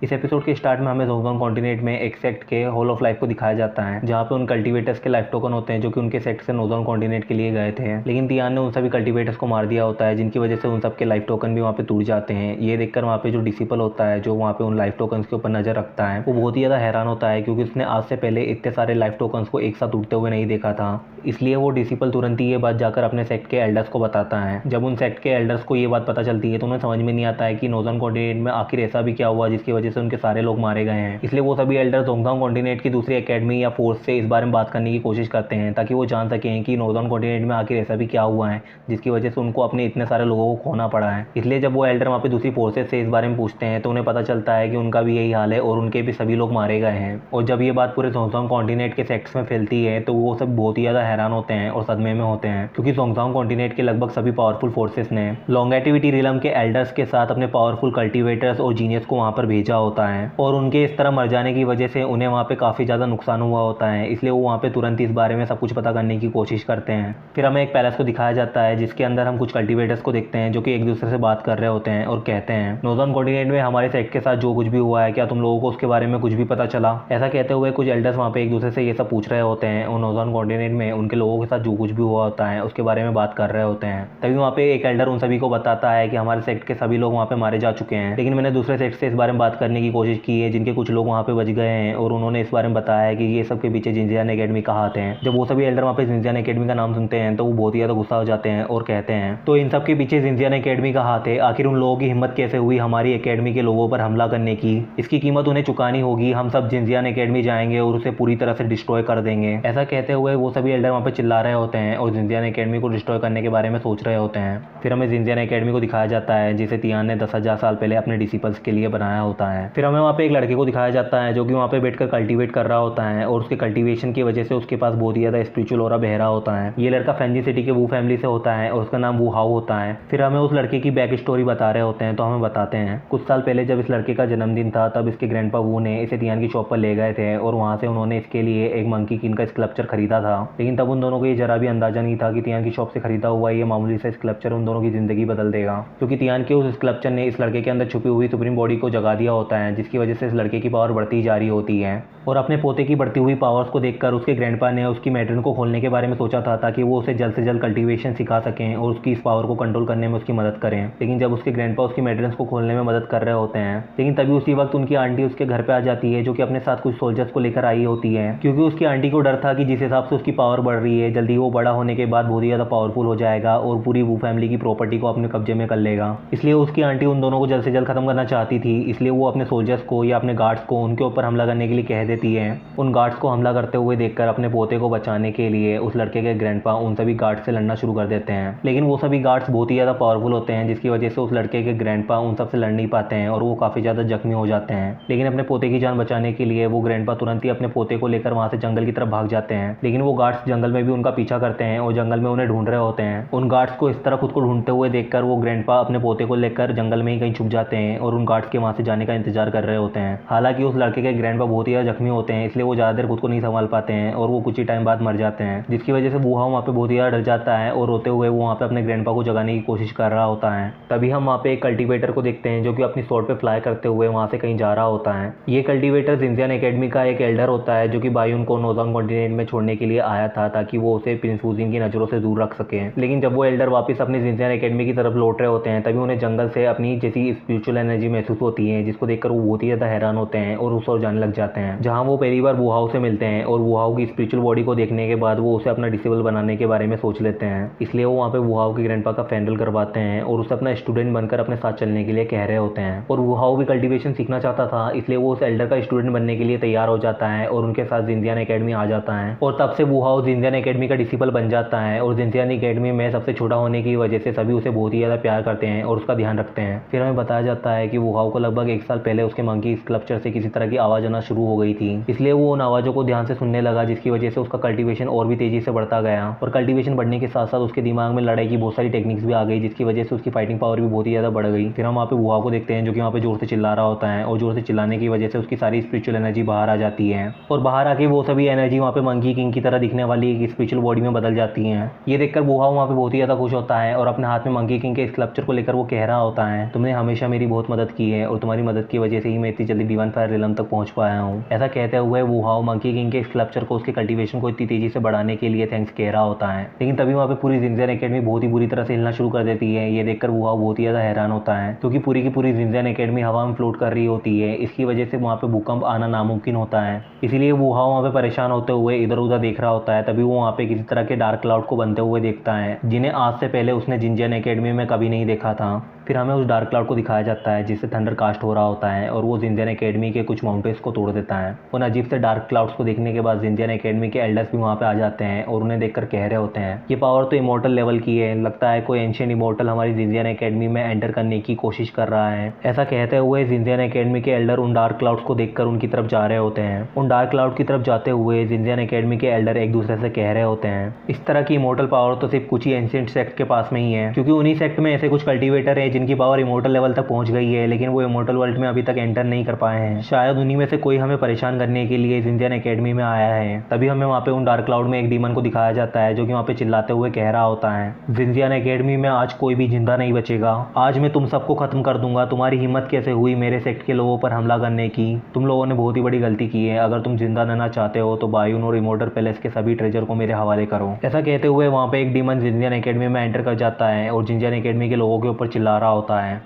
इस एपिसोड के स्टार्ट में हमें जोंगजांग कॉन्टिनेंट में एक सेक्ट के होल ऑफ लाइफ को दिखाया जाता है, जहाँ पे उन कल्टीवेटर्स के लाइफ टोकन होते हैं जो कि उनके सेक्ट से नोजोंग कॉन्टिनेंट के लिए गए थे। लेकिन तियान ने उन सभी कल्टीवेटर्स को मार दिया होता है, जिनकी वजह से उन सबके लाइफ टोकन भी वहाँ पे टूट जाते हैं। ये देखकर वहाँ पे जो डिसिपल होता है, जो वहाँ पे उन लाइफ टोकन्स के ऊपर नजर रखता है, वो बहुत ही ज़्यादा हैरान होता है, क्योंकि उसने आज से पहले इतने सारे लाइफ टोकन्स को एक साथ टूटते हुए नहीं देखा था। इसलिए वो डिसिपल तुरंत ही ये बात जाकर अपने सेक्ट के एल्डर्स को बताता है। जब उन सेक्ट के एल्डर्स को ये बात पता चलती है तो उन्हें समझ में नहीं आता है कि नोजोंग कॉन्टिनेंट में आखिर ऐसा भी क्या हुआ जिसकी वजह से उनके सारे लोग मारे गए हैं। इसलिए वो सभी एल्डर जोंगजांग कॉन्टिनेंट की दूसरी एकेडमी या फोर्स से इस बारे में बात करने की कोशिश करते हैं, ताकि वो जान सकें कि नोजोंग कॉन्टिनेंट में आखिर ऐसा भी क्या हुआ है जिसकी वजह से उनको अपने इतने सारे लोगों को खोना पड़ा है। इसलिए जब वो एल्डर वहाँ पे दूसरी फोर्सेस से इस बारे में पूछते हैं तो उन्हें पता चलता है कि उनका भी यही हाल है और उनके भी सभी लोग मारे गए हैं। और जब ये बात पूरे जोंगजांग कॉन्टिनेंट के सेक्ट्स में फैलती है तो वो सब बहुत ही ज़्यादा हैरान होते हैं और सदमे में होते हैं, क्योंकि जोंगजांग कॉन्टिनेंट के लगभग सभी पावरफुल फोर्सेस ने लॉन्गेटिविटी रिलम के एल्डर्स के साथ अपने पावरफुल कल्टीवेटर्स और जीनियस को वहाँ पर भेजा होता है, और उनके इस तरह मर जाने की वजह से उन्हें वहाँ पे काफ़ी ज़्यादा नुकसान हुआ होता है। इसलिए वो वहाँ पे तुरंत इस बारे में सब कुछ पता करने की कोशिश करते हैं। फिर हमें एक पैलेस को दिखाया जाता है जिसके अंदर हम कुछ कल्टीवेटर्स को देखते हैं जो कि एक दूसरे से बात कर रहे होते हैं और कहते हैं, नोजोंग कॉन्टिनेंट में हमारे सेक्ट के साथ जो कुछ भी हुआ है, क्या तुम लोगों को उसके बारे में कुछ भी पता चला? ऐसा कहते हुए कुछ एल्डर्स वहाँ पे एक दूसरे से ये सब पूछ रहे होते हैं और नोजोंग कॉन्टिनेंट में उनके लोगों के साथ जो कुछ भी हुआ होता है उसके बारे में बात कर रहे होते हैं। तभी वहाँ पे एक एल्डर उन सभी को बताता है कि हमारे सेक्ट के सभी लोग वहाँ पे मारे जा चुके हैं, लेकिन मैंने दूसरे सेक्ट से इस बारे में बात करने की कोशिश की है जिनके कुछ लोग वहाँ पे बच गए हैं, और उन्होंने इस बारे में बताया है कि ये सब के पीछे जिनजियान एकेडमी का हाथ है। जब वो सभी एल्डर वहाँ पे जिनजियान एकेडमी का नाम सुनते हैं तो वो बहुत ही ज़्यादा गुस्सा हो जाते हैं और कहते हैं, तो इन सब के पीछे जिनजियान एकेडमी का हाथ है, आखिर उन लोगों की हिम्मत कैसे हुई हमारी एकेडमी के लोगों पर हमला करने की? इसकी कीमत उन्हें चुकानी होगी। हम सब जिनजियान एकेडमी जाएंगे और उसे पूरी तरह से डिस्ट्रॉय कर देंगे। ऐसा कहते हुए वो सभी एल्डर वहाँ पे चिल्ला रहे होते हैं और जिनजियान एकेडमी को डिस्ट्रॉय करने के बारे में सोच रहे होते हैं। फिर हमें जिनजियान एकेडमी को दिखाया जाता है जिसे तियान ने 10,000 साल पहले अपने डिसिपल्स के लिए बनाया होता है। फिर हमें वहाँ पे एक लड़के को दिखाया जाता है जो कि वहाँ पे बैठकर कल्टीवेट कर रहा होता है, और उसके कल्टीवेशन की वजह से उसके पास बहुत ही ज़्यादा स्पिरिचुअल ऑरा बह रहा होता है। ये लड़का फैंजी सिटी के वू फैमिली से होता है और उसका नाम वू हाउ होता है। फिर हमें उस लड़के की बैक स्टोरी बता रहे होते हैं, तो हमें बताते हैं कुछ साल पहले जब इस लड़के का जन्मदिन था तब इसके ग्रैंडपा वू ने इसे तियान की शॉप पर ले गए थे, और वहाँ से उन्होंने इसके लिए एक मंकी किंग का स्कल्पचर खरीदा था। लेकिन तब उन दोनों को ये जरा भी अंदाजा नहीं था कि तियान की शॉप से खरीदा हुआ ये मामूली सा स्कल्पचर उन दोनों की जिंदगी बदल देगा, क्योंकि तियान के उस स्कल्पचर ने इस लड़के के अंदर छुपी हुई सुप्रीम बॉडी को जगा दिया होता है, जिसकी वजह से इस लड़के की पावर बढ़ती जा रही होती है। और अपने पोते की बढ़ती हुई पावर्स को देखकर उसके ग्रैंडपा ने उसकी मैट्रिन को खोलने के बारे में सोचा था, ताकि वो उसे जल्द से जल्द कल्टीवेशन सिखा सकें और उसकी इस पावर को कंट्रोल करने में उसकी मदद करें। लेकिन जब उसके ग्रैंडपा उसकी मैट्रिन्स को खोलने में मदद कर रहे होते हैं, लेकिन तभी उसी वक्त उनकी आंटी उसके घर पे आ जाती है, जो कि अपने साथ कुछ सोल्जर्स को लेकर आई होती है, क्योंकि उसकी आंटी को डर था कि जिस हिसाब से उसकी पावर बढ़ रही है, जल्दी वो बड़ा होने के बाद बहुत ही ज़्यादा पावरफुल हो जाएगा और पूरी वू फैमिली की प्रॉपर्टी को अपने कब्जे में कर लेगा। इसलिए उसकी आंटी उन दोनों को जल्द से जल्द खत्म करना चाहती थी। इसलिए वो अपने सोल्जर्स को या अपने गार्ड्स को उनके ऊपर हमला करने के लिए कह देती है। उन गार्ड्स को हमला करते हुए देखकर अपने पोते को बचाने के लिए उस लड़के के ग्रैंडपा उन सभी गार्ड्स से लड़ना शुरू कर देते हैं। लेकिन वो सभी गार्ड्स बहुत ही ज़्यादा पावरफुल होते हैं, जिसकी वजह से उस लड़के के ग्रैंडपा उन सबसे लड़ नहीं पाते हैं और वो काफ़ी ज़्यादा जख्मी हो जाते हैं। लेकिन अपने पोते की जान बचाने के लिए वो ग्रैंडपा तुरंत ही अपने पोते को लेकर वहाँ से जंगल की तरफ भाग जाते हैं। लेकिन वो गार्ड्स जंगल में भी उनका पीछा करते हैं और जंगल में उन्हें ढूंढ रहे होते हैं। उन गार्ड्स को इस तरह खुद को ढूंढते हुए देखकर वो ग्रैंडपा अपने पोते को लेकर जंगल में ही कहीं छुप जाते हैं और उन गार्ड्स के वहाँ से जाने का इंतजार कर रहे होते हैं। हालांकि उस लड़के के ग्रैंडपा बहुत ही ज़्यादा जख्मी होते हैं, इसलिए वो ज़्यादा देर खुद को नहीं संभाल पाते हैं और वो कुछ ही टाइम बाद मर जाते हैं, जिसकी वजह से वू हाउ वहाँ पे बहुत ही ज़्यादा डर जाता है और रोते हुए वो वहाँ पे अपने ग्रैंडपा को जगाने की कोशिश कर रहा होता है। तभी हम वहाँ पे एक कल्टीवेटर को देखते हैं जो कि अपनी स्वॉर्ड पे फ्लाई करते हुए वहाँ से कहीं जा रहा होता है। ये कल्टीवेटर जिनजियान एकेडमी का एक एल्डर होता है जो कि बायुन को नोजोंग कॉन्टिनेंट में छोड़ने के लिए आया था, ताकि वो उसे प्रिंस वूजिन की नज़रों से दूर रख सके। लेकिन जब वो एल्डर वापस अपनी जिनजियान एकेडमी की तरफ लौट रहे होते हैं, तभी उन्हें जंगल से अपनी जैसी स्पिरिचुअल एनर्जी महसूस होती है, जिसको देखकर वो बहुत ही ज़्यादा हैरान होते हैं और उस ओर जाने लग जाते हैं, जहाँ वो पहली बार वू हाउ से मिलते हैं। और वू हाउ की स्पिरिचुअल बॉडी को देखने के बाद वो उसे अपना डिसेबल बनाने के बारे में सोच लेते हैं। इसलिए वो वहाँ पे वू हाउ के ग्रैंडपा का फैनरल करवाते हैं और उसे अपना स्टूडेंट बनकर अपने साथ चलने के लिए कह रहे होते हैं। और वू हाउ भी कल्टीवेशन सीखना चाहता था, इसलिए वो उस एल्डर का स्टूडेंट बनने के लिए तैयार हो जाता है और उनके साथ जिनजियान एकेडमी आ जाता है। और तब से वू हाउ जिनजियान एकेडमी का डिसिपल बन जाता है और जिनजियान एकेडमी में सबसे छोटा होने की वजह से सभी उसे बहुत ही ज़्यादा प्यार करते हैं और उसका ध्यान रखते हैं। फिर हमें बताया जाता है कि वू हाउ को लगभग 1 साल पहले उसके मंकी स्कल्पचर से किसी तरह की आवाज़ आना शुरू हो गई थी, इसलिए वो उन आवाज़ों को ध्यान से सुनने लगा, जिसकी वजह से उसका कल्टीवेशन और भी तेज़ी से बढ़ता गया। और कल्टीवेशन बढ़ने के साथ साथ उसके दिमाग में लड़ाई की बहुत सारी टेक्निक्स भी आ गई, जिसकी वजह से उसकी फाइटिंग पावर भी बहुत ही ज़्यादा बढ़ गई। फिर हम वहाँ पे वू हाउ को देखते हैं जो कि वहाँ पे जोर से चिल्ला रहा होता है, और जोर से चिल्लाने की वजह से उसकी सारी स्पिरिचुअल एनर्जी बाहर आ जाती है और बाहर आके वो सभी एनर्जी वहाँ पे मंकी किंग की तरह दिखने वाली एक स्पिरिचुअल बॉडी में बदल जाती हैं। ये देखकर वू हाउ वहाँ पे बहुत ही ज़्यादा खुश होता है और अपने हाथ में मंकी किंग के स्कल्पचर को लेकर वो कह रहा होता है, तुमने हमेशा मेरी बहुत मदद की है और तुम्हारी मदद की वजह से ही मैं इतनी जल्दी डिवाइन फायर रिलम तक पहुंच पाया हूँ। ऐसा कहते हुए वो हाउ मंकी किंग के स्कल्पचर को उसके कल्टीवेशन को इतनी तेजी से बढ़ाने के लिए थैंक्स कह रहा होता है। लेकिन तभी वहाँ पे पूरी जिंजियन एकेडमी बहुत ही बुरी तरह से हिलना शुरू कर देती है। ये देखकर वो हाउ बहुत ही ज्यादा हैरान होता है क्योंकि पूरी की पूरी जिंजियन एकेडमी हवा में फ्लोट कर रही होती है। इसकी वजह से वहाँ पे भूकंप आना नामुमकिन होता है। इसीलिए वो हाउ वहाँ पे परेशान होते हुए इधर उधर देख रहा होता है। तभी वो वहाँ पे किसी तरह के डार्क क्लाउड को बनते हुए देखता है जिन्हें आज से पहले उसने जिंजियन एकेडमी में कभी नहीं देखा था। फिर हमें उस डार्क क्लाउड को दिखाया जाता है जिससे थंडर कास्ट हो रहा होता है और वो जिंजियन एकेडमी के कुछ माउंटेन्स को तोड़ देता है। उन अजीब से डार्क क्लाउड्स को देखने के बाद जिंजियन एकेडमी के एल्डर्स भी वहाँ पे आ जाते हैं और उन्हें देखकर कह रहे होते हैं ये पावर तो इमोर्टल लेवल की है, लगता है कोई एंशिएंट इमोर्टल हमारी जिंजियन एकेडमी में एंटर करने की कोशिश कर रहा है। ऐसा कहते हुए जिंजियन एकेडमी के एल्डर उन डार्क क्लाउड्स को देखकर उनकी तरफ जा रहे होते हैं। उन डार्क क्लाउड की तरफ जाते हुए जिंजियन एकेडमी के एल्डर एक दूसरे से कह रहे होते हैं इस तरह की इमोर्टल पावर तो सिर्फ कुछ ही एंशिएंट सेक्ट के पास में ही है, क्योंकि उन्हीं सेक्ट में ऐसे कुछ कल्टीवेटर है जिनकी पावर इमोर्टल लेवल तक पहुंच गई है लेकिन वो इमोर्टल वर्ल्ड में अभी तक एंटर नहीं कर पाए हैं। शायद उन्हीं में से कोई हमें परेशान करने के लिए जिंजियन एकेडमी में आया है। तभी हमें वहाँ पे उन डार्क क्लाउड में एक डीमन को दिखाया जाता है जो कि वहाँ पे चिल्लाते हुए कह रहा होता है जिंजियन एकेडमी में आज कोई भी जिंदा नहीं बचेगा, आज मैं तुम सबको खत्म कर दूंगा। तुम्हारी हिम्मत कैसे हुई मेरे सेक्ट के लोगों पर हमला करने की? तुम लोगों ने बहुत ही बड़ी गलती की है। अगर तुम जिंदा रहना चाहते हो तो बायून और इमोर्टल पैलेस के सभी ट्रेजर को मेरे हवाले करो। ऐसा कहते हुए वहाँ पे एक डीमन जिंजियन एकेडमी में एंटर कर जाता है और जिंजियन एकेडमी के लोगों के ऊपर चिल्ला रहा होता है